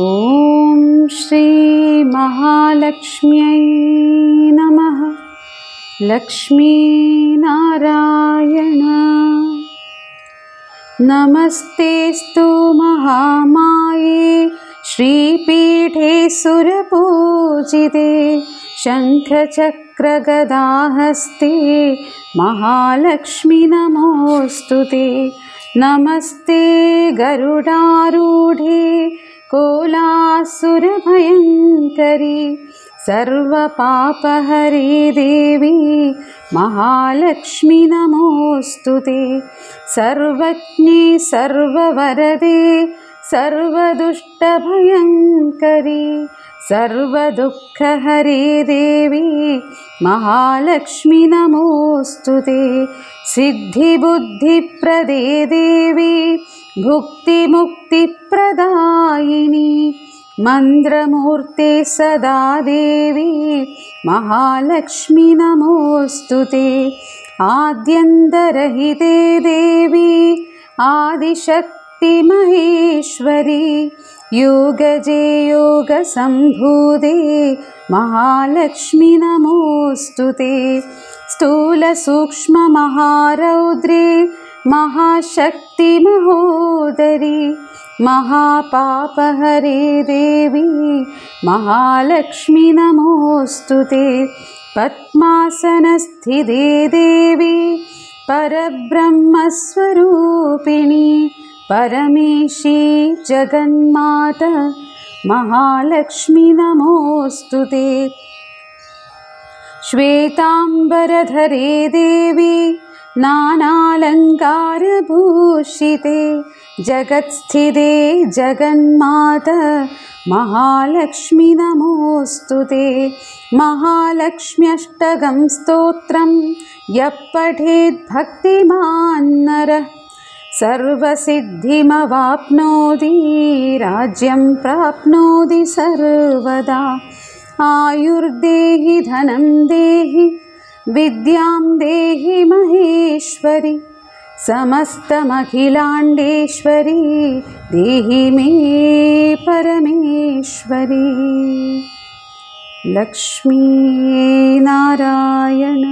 ॐ श्री महालक्ष्म्यै नमः। लक्ष्मीनारायण नमस्तेस्तु महामाये श्रीपीठे सुरपूजिते शङ्खचक्रगदाहस्ते महालक्ष्मी नमोऽस्तुते। नमस्ते गरुडारूढे कोलासुरभयङ्करी सर्वपापहरी देवी महालक्ष्मी नमोऽस्तुते। सर्वज्ञे सर्ववरदे सर्वदुष्टभयङ्करी सर्वदुःखहरी देवी महालक्ष्मी नमोऽस्तुते। सिद्धिबुद्धिप्रदे देवी भुक्तिमुक्तिप्रदायिनी मन्द्रमूर्ते सदा देवी महालक्ष्मी नमोऽस्तुते। आद्यन्तरहिते देवी आदिशक्ति महेश्वरी योगजे योगसम्भूते महालक्ष्मी नमोऽस्तुते। स्थूलसूक्ष्ममहारौद्रे महाशक्ति महोदरी महापापहरे देवी महालक्ष्मी नमोऽस्तुते। पद्मासनस्थिते देवी परब्रह्मस्वरूपिणी परमेशी जगन्माता महालक्ष्मी नमोऽस्तुते। श्वेताम्बरधरे देवी नानालङ्कारभूषिते जगत्स्थिते जगन्माता महालक्ष्मी नमोऽस्तुते। महालक्ष्म्यष्टकं स्तोत्रं यः पठेत् भक्तिमान् नरः सर्वसिद्धिमवाप्नोति राज्यं प्राप्नोति सर्वदा। आयुर्देहि धनं देहि विद्यां देहि महेश्वरि समस्तमखिलाण्डेश्वरी देहि मे परमेश्वरी। लक्ष्मी नारायण।